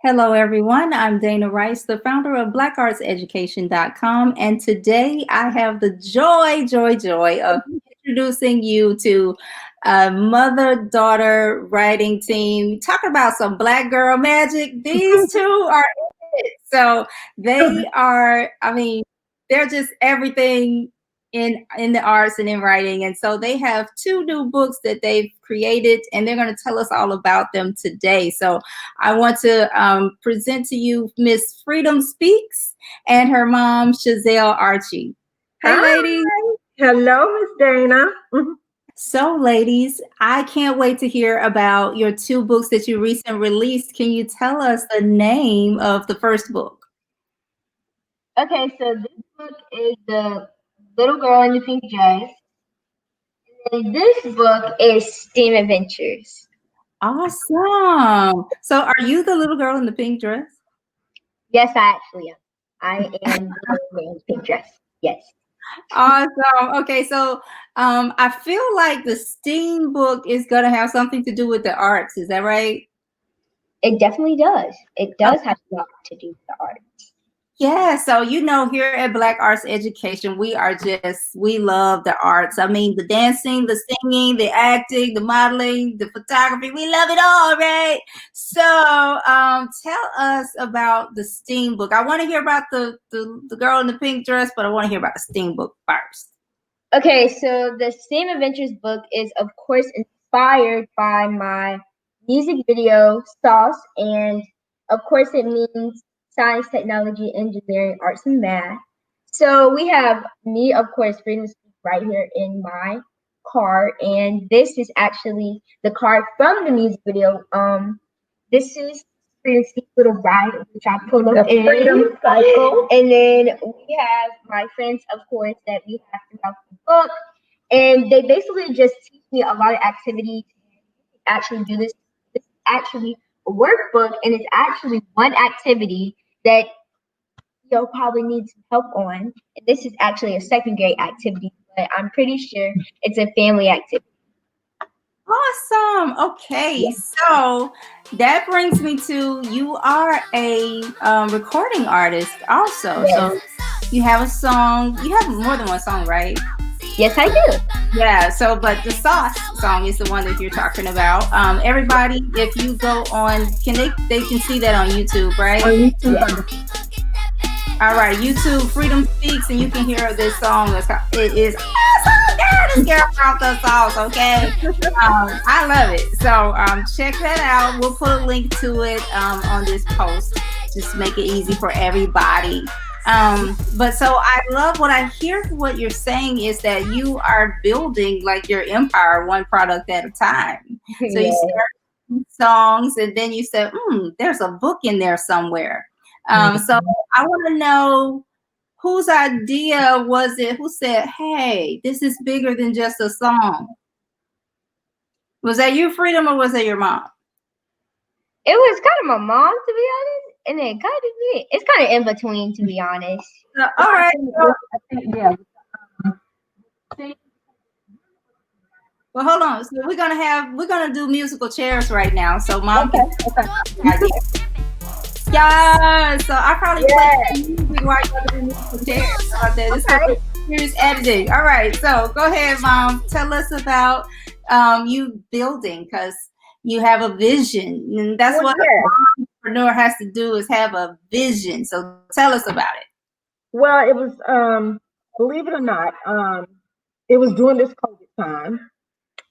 Hello, everyone. I'm Dana Rice, the founder of blackartseducation.com. And today I have the joy of introducing you to a mother-daughter writing team. Talk about some Black girl magic. These two are it. So they are, they're just everything in the arts and in writing. And so they have two new books that they've created, and they're going to tell us all about them today. So I want to present to you Miss FreedomSpeakz and her mom, Chizelle Archie. Hey, ladies. Hello, Miss Dana. So, ladies, I can't wait to hear about your two books that you recently released. Can you tell us the name of the first book? Okay, so this book is The Little Girl in the Pink Dress. And this book is STEAM Adventures. Awesome. So are you the little girl in the pink dress? Yes, I actually am. I am the little girl in the pink dress. Yes. Awesome. Okay, so I feel like the STEAM book is going to have something to do with the arts. Is that right? It definitely does. It does have a lot to do with the arts. Yeah, so here at Black Arts Education, we love the arts. I mean, the dancing, the singing, the acting, the modeling, the photography, we love it all, right? So tell us about the STEAM book. I want to hear about the girl in the pink dress, but I want to hear about the STEAM book first. Okay, so the STEAM Adventures book is, of course, inspired by my music video, Sauce, and of course it means science, technology, engineering, arts, and math. So we have me, of course, FreedomSpeakz right here in my card, and this is actually the card from the music video. This is FreedomSpeakz little ride, which I pull up in. Freedom Cycle. And then we have my friends, of course, that we have throughout the book, and they basically just teach me a lot of activities. Actually do this. This is actually a workbook, and it's actually one activity that you'll probably need some help on. And this is actually a second grade activity, but I'm pretty sure it's a family activity. Awesome. Okay, so that brings me to, you are a recording artist also. Yes. So you have a song. You have more than one song, right? Yes, I do. Yeah, so but the Sauce song is the one that you're talking about. Everybody, if you go on, they can see that on YouTube, right? On YouTube. All right, YouTube FreedomSpeakz, and you can hear this song. It is awesome, girl. This girl brought the sauce, okay? I love it. So check that out. We'll put a link to it on this post. Just make it easy for everybody. But so I love what I hear. What you're saying is that you are building like your empire one product at a time. So you start songs, and then you said, there's a book in there somewhere. So I want to know, whose idea was it? Who said, hey, this is bigger than just a song? Was that you, Freedom, or was that your mom? It was kind of my mom, to be honest. And then kind of me. It's kind of in between, to be honest. All right. Well, hold on. So we're gonna do musical chairs right now. So mom can. Yeah. So I probably play music while you're doing musical chairs. This is serious editing. All right. So go ahead, Mom. Tell us about you building, because you have a vision, and that's what an entrepreneur has to do, is have a vision. So tell us about it. Well, it was, believe it or not, it was during this COVID time,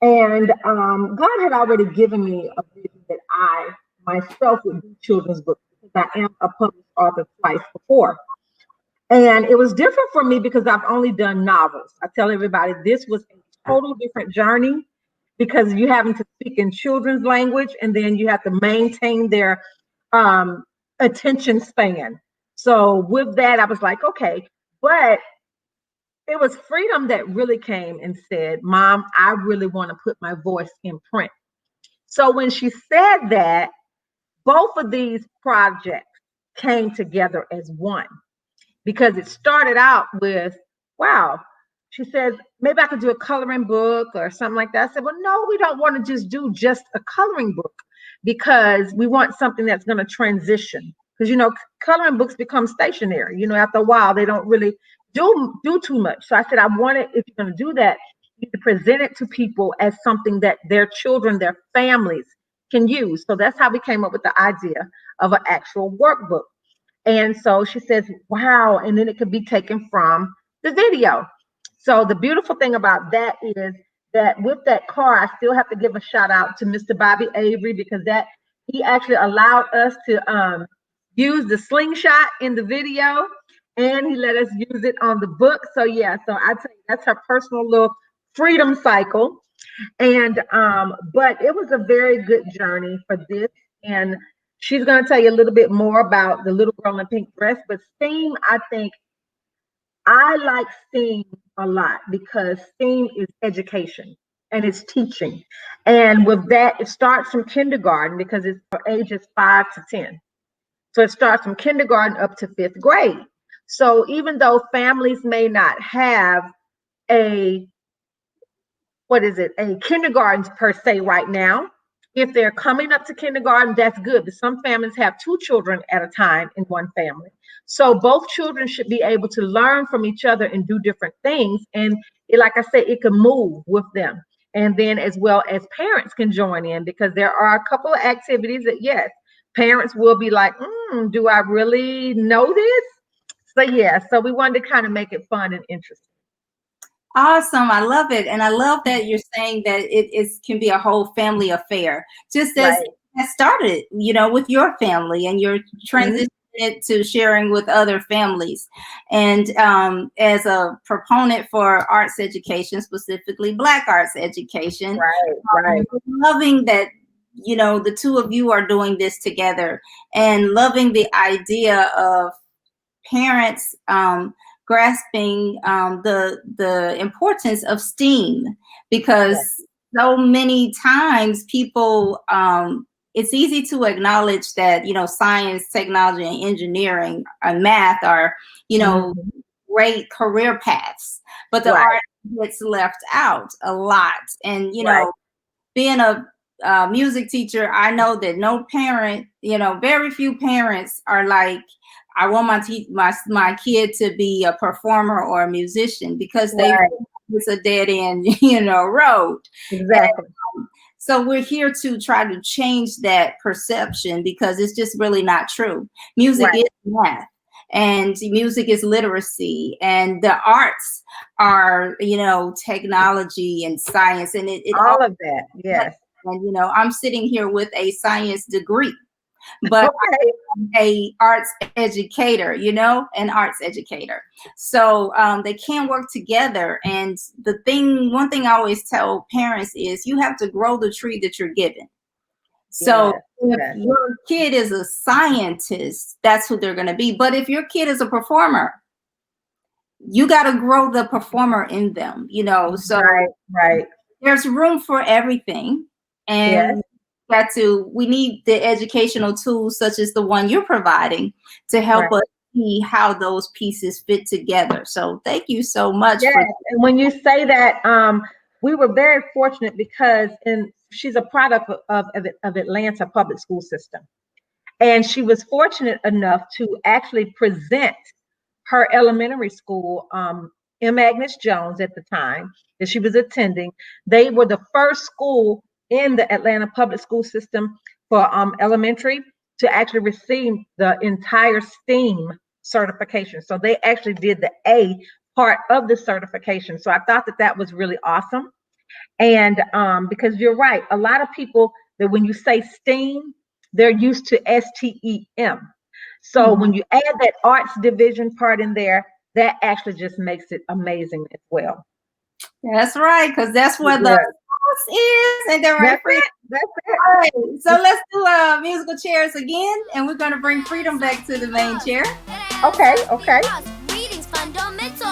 and God had already given me a vision that I myself would do children's books, because I am a published author twice before. And it was different for me because I've only done novels. I tell everybody this was a total different journey, because you having to speak in children's language, and then you have to maintain their attention span. So with that, I was like, okay, but it was Freedom that really came and said, Mom, I really want to put my voice in print. So when she said that, both of these projects came together as one, because it started out with, wow, she said, maybe I could do a coloring book or something like that. I said, well, no, we don't want to just do just a coloring book. because we want something that's going to transition. Because, you know, coloring books become stationary. You know, after a while, they don't really do too much. So I said, I wanted, if you're going to do that, you need to present it to people as something that their children, their families can use. So that's how we came up with the idea of an actual workbook. And so she says, wow, and then it could be taken from the video. So the beautiful thing about that is that with that car, I still have to give a shout out to Mr. Bobby Avery, because that he actually allowed us to use the slingshot in the video, and he let us use it on the book. So yeah, so I tell you, that's her personal little freedom cycle. And but it was a very good journey for this. And she's going to tell you a little bit more about the little girl in pink dress. But STEAM, I think I like STEAM a lot because STEAM is education and it's teaching. And with that, it starts from kindergarten because it's for ages 5 to 10. So it starts from kindergarten up to 5th grade. So even though families may not have a kindergarten per se right now, if they're coming up to kindergarten, that's good. But some families have 2 children at a time in one family. So both children should be able to learn from each other and do different things. And like I said, it can move with them. And then as well as parents can join in, because there are a couple of activities that, yes, parents will be like, do I really know this? So yeah, so we wanted to kind of make it fun and interesting. Awesome. I love it. And I love that you're saying that it can be a whole family affair, just as it started, you know, with your family, and you're transitioning it to sharing with other families. And as a proponent for arts education, specifically Black arts education, loving that, you know, the two of you are doing this together, and loving the idea of parents grasping the importance of STEAM, because so many times people, it's easy to acknowledge that, you know, science, technology, and engineering and math are, you know, great career paths, but the art gets left out a lot. And, you know, being a music teacher, I know that no parent, you know, very few parents are like, I want my kid to be a performer or a musician, because it's a dead end, you know, road. Exactly. And, so we're here to try to change that perception, because it's just really not true. Music is math, and music is literacy, and the arts are, you know, technology and science, and it all of that. Yes. And, you know, I'm sitting here with a science degree, but I'm a arts educator, you know, an arts educator. So they can work together. And one thing I always tell parents is you have to grow the tree that you're given. So if your kid is a scientist, that's who they're going to be. But if your kid is a performer, you got to grow the performer in them, you know. So there's room for everything. And we need the educational tools such as the one you're providing to help us see how those pieces fit together. So thank you so much. And when you say that, we were very fortunate because she's a product of Atlanta public school system. And she was fortunate enough to actually present her elementary school, M. Agnes Jones at the time that she was attending. They were the first school in the Atlanta public school system for elementary to actually receive the entire STEAM certification. So they actually did the A part of the certification. So I thought that was really awesome. And because you're right, a lot of people that when you say STEAM, they're used to STEM. So when you add that arts division part in there, that actually just makes it amazing as well. That's right, because that's where the is, and they're right. That's it. All right, so let's do musical chairs again, and we're going to bring Freedom back to the main chair. Okay. Reading's fundamental.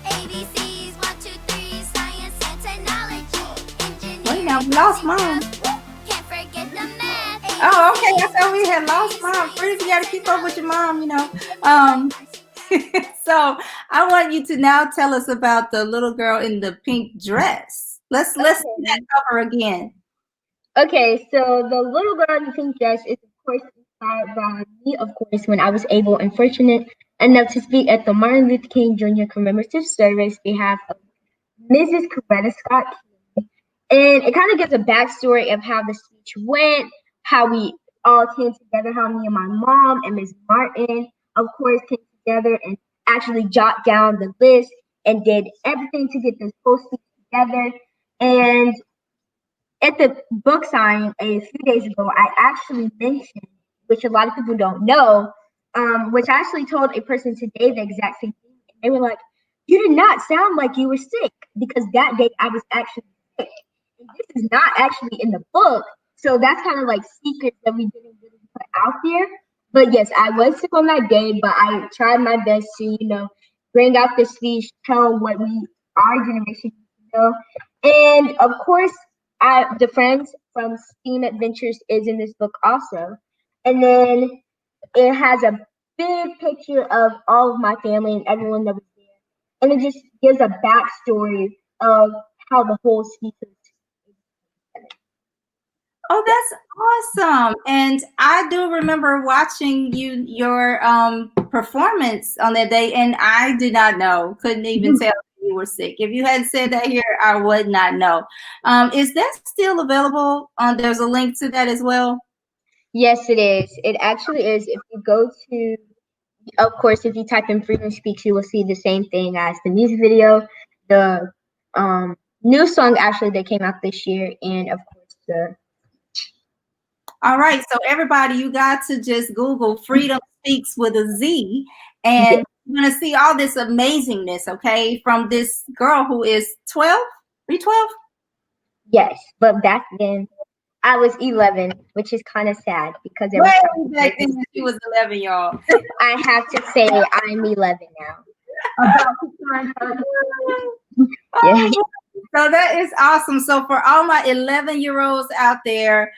ABCs, 1, 2, 3, science and technology. Wait, now we lost Mom. Can't forget the math. Oh, okay. I thought we had lost Mom. Freedom, you got to keep up with your mom, you know. So I want you to now tell us about the little girl in the pink dress. Let's see that cover again. Okay, so the little girl in the pink dress is of course inspired by me, of course, when I was able and fortunate enough to speak at the Martin Luther King Jr. commemorative service on behalf of Mrs. Coretta Scott King. And it kind of gives a backstory of how the speech went, how we all came together, how me and my mom and Ms. Martin, of course, came together and actually jot down the list and did everything to get this whole speech together. And at the book signing a few days ago, I actually mentioned, which a lot of people don't know, which I actually told a person today the exact same thing. And they were like, "You did not sound like you were sick," because that day I was actually sick. And this is not actually in the book. So that's kind of like secrets that we didn't really put out there. But yes, I was sick on that day, but I tried my best to, bring out the speech, tell what our generation needs to know. And of course, the friends from Steam Adventures is in this book also. And then it has a big picture of all of my family and everyone that was there. And it just gives a backstory of how the whole speech is. Oh, that's awesome. And I do remember watching your performance on that day, and I did not know, couldn't even tell you were sick. If you hadn't said that here, I would not know. Is that still available? There's a link to that as well? Yes, it is. It actually is. If you go to, of course, if you type in FreedomSpeakz, you will see the same thing as the music video, the new song actually that came out this year, and of course the. All right, so everybody, you got to just Google Freedom Speaks with a Z, and you're going to see all this amazingness, okay, from this girl who is 12? Are you 12? Yes, but back then I was 11, which is kind of sad because way back then she was 11, y'all. I have to say I'm 11 now. Yeah. So that is awesome. So for all my 11-year-olds out there,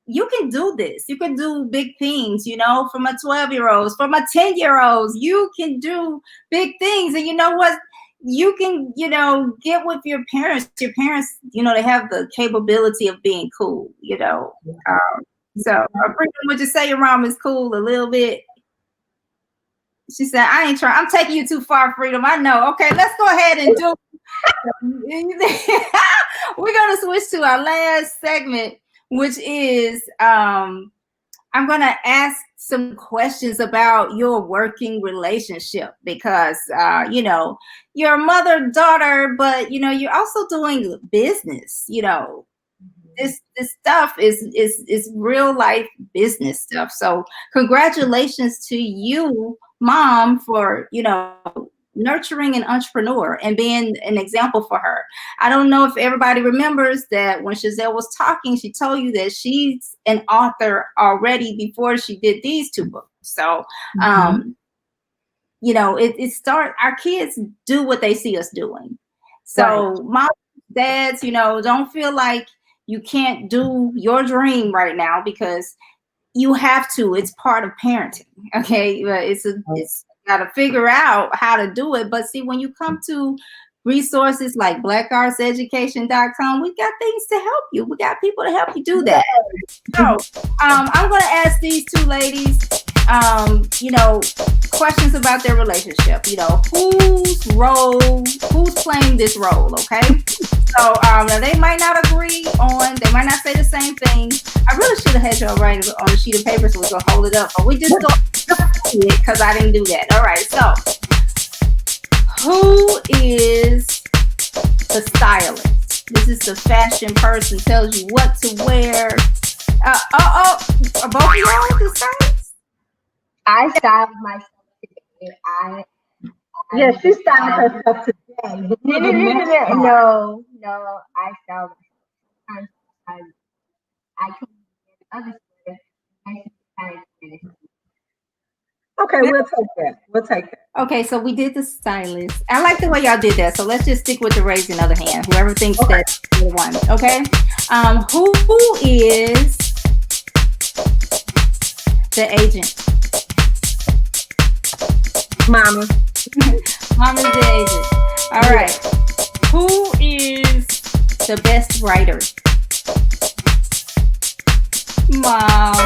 you can do this. You can do big things, for my 12-year-olds, for my 10-year-olds, you can do big things. And you know what? You can, get with your parents. Your parents, they have the capability of being cool, So would you say your mom is cool a little bit? She said, "I ain't trying. I'm taking you too far, Freedom. I know. Okay, let's go ahead and do We're going to switch to our last segment, which is I'm going to ask some questions about your working relationship because, you're a mother, daughter, but, you're also doing business, This stuff is real life business stuff. So congratulations to you, Mom, for, nurturing an entrepreneur and being an example for her. I don't know if everybody remembers that when Chizelle was talking, she told you that she's an author already before she did these two books. So, our kids do what they see us doing. So moms, dads, don't feel like you can't do your dream right now because you have to. It's part of parenting. Okay. It's got to figure out how to do it. But see, when you come to resources like blackartseducation.com, we got things to help you. We got people to help you do that. So I'm going to ask these two ladies, questions about their relationship. Who's playing this role, okay? So now they might not agree they might not say the same thing. I really should have had y'all write it on a sheet of paper so we can hold it up, but we just don't do it because I didn't do that. All right, so who is the stylist? This is the fashion person, tells you what to wear. Are both of y'all the stylists? I styled myself today. Yes, she styled herself today. No, I styled myself. I can get other stuff. Okay, we'll take that. Okay, so we did the stylist. I like the way y'all did that. So let's just stick with the raising of the hand. Whoever thinks that's the one. Okay. Who is the agent? Mama. Mama's the agent. All right. Who is the best writer? Mom.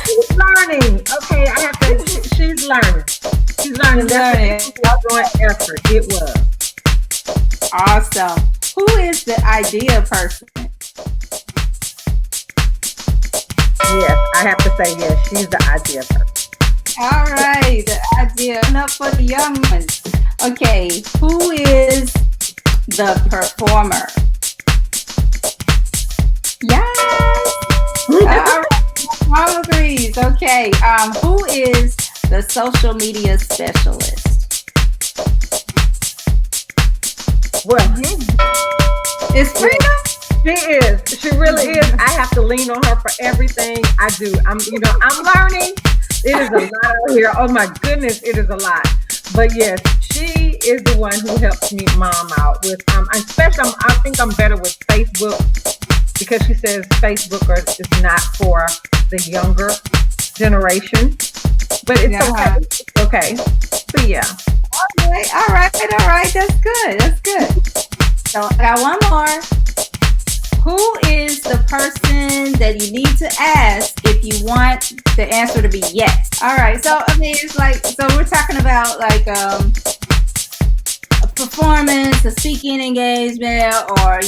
She's learning. Okay, I have to. She's learning. She's learning. That's doing effort. It was awesome. Who is the idea person? Yes, I have to say yes. She's the idea person. All right, the idea. Enough for the young ones. Okay, who is the performer? Yes. All right. Mom agrees. Okay. Who is the social media specialist? Well, it's Freedom. She is. She really is. I have to lean on her for everything I do. I'm learning. It is a lot out here. Oh my goodness, it is a lot. But yes, she is the one who helps me mom out with. Especially, I think I'm better with Facebook because she says Facebook is not for the younger generation. But it's okay. It's okay. So yeah. All right. That's good. So I got one more. Who is the person that you need to ask if you want the answer to be yes? All right. So I mean, it's like, so we're talking about like a performance, a speaking engagement, or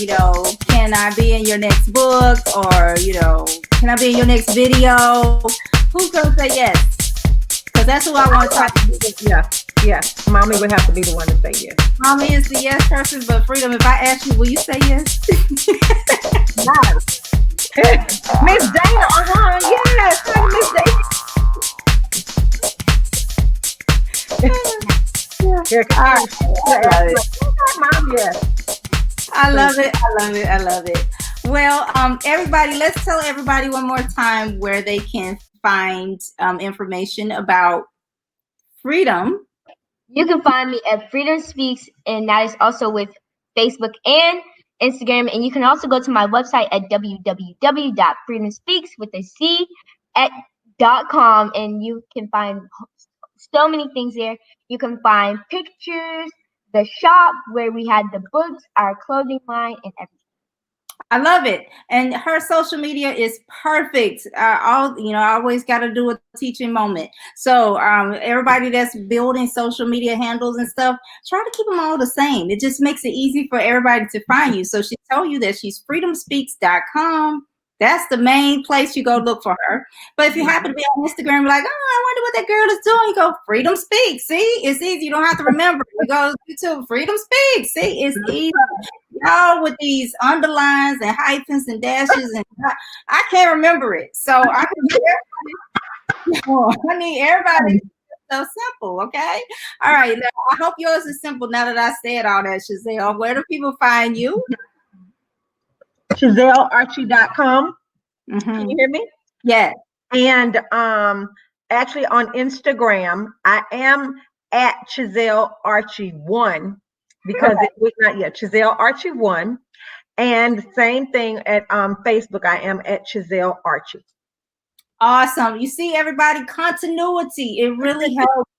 can I be in your next book, or can I be in your next video? Who's gonna say yes? Because that's who I want to talk to. Yeah. Mommy would have to be the one to say yes. Mommy is the yes person, but Freedom, if I ask you, will you say yes? Yes. Miss Dana, yes. Miss Dana. Mom, yes. I love it. Well, everybody, let's tell everybody one more time where they can find information about Freedom. You can find me at FreedomSpeakz, and that is also with Facebook and Instagram. And you can also go to my website at www.freedomspeakz.com, and you can find so many things there. You can find pictures, the shop where we had the books, our clothing line, and everything. I love it. And her social media is perfect. I always got to do a teaching moment. So everybody that's building social media handles and stuff, try to keep them all the same. It just makes it easy for everybody to find you. So she told you that she's freedomspeakz.com. That's the main place you go look for her. But if you happen to be on Instagram, you're like, I wonder what that girl is doing, you go Freedom Speaks. See, it's easy. You don't have to remember. You go to Freedom Speaks. See, it's easy. Y'all with these underlines and hyphens and dashes, and I can't remember it. So I need everybody. So simple, okay? All right. Now, I hope yours is simple now that I said all that, Chizelle. Where do people find you? ChizelleArchie.com. Can you hear me? Yes. And actually on Instagram, I am at Chizelle Archie 1 because it was not yet Chizelle Archie 1. And same thing at Facebook, I am at Chizelle Archie. Awesome. You see, everybody, continuity. It really helps.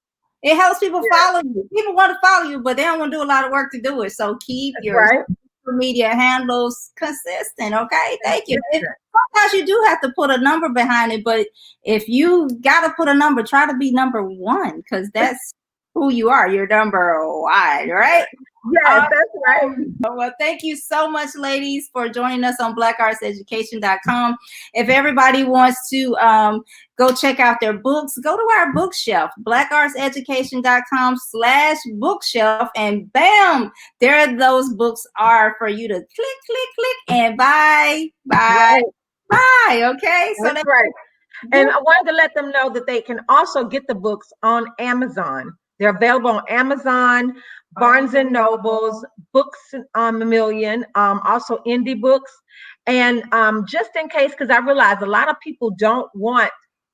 It helps people follow you. People want to follow you, but they don't want to do a lot of work to do it. So keep your social media handles consistent. Okay. Thank you. Sometimes you do have to put a number behind it, but if you got to put a number, try to be number 1 because that's who you are. You're number 1, right? Yes, that's right. Well, thank you so much, ladies, for joining us on blackartseducation.com. If everybody wants to go check out their books, go to our bookshelf, blackartseducation.com/bookshelf, and bam, there those books are for you to click, and buy. Okay, so that's right. And I wanted to let them know that they can also get the books on Amazon. They're available on Amazon, Barnes and Nobles, Books a Million, also indie books. And just in case, because I realize a lot of people don't want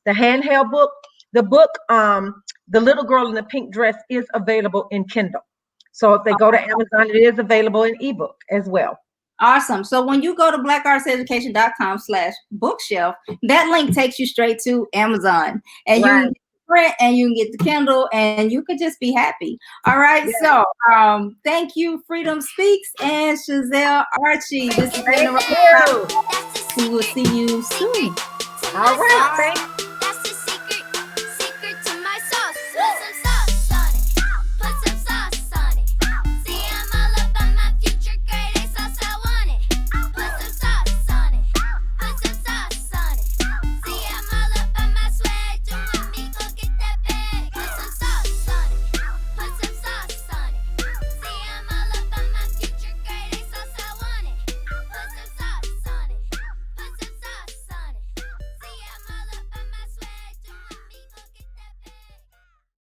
the handheld book, the book, The Little Girl in the Pink Dress is available in Kindle. So if they go to Amazon, it is available in ebook as well. Awesome. So when you go to blackartseducation.com/bookshelf, that link takes you straight to Amazon. And you print and you can get the Kindle and you could just be happy. All right. So thank you, FreedomSpeakz and Chizelle Archie. This has been Thank you. We will see you soon. All right. Thank you.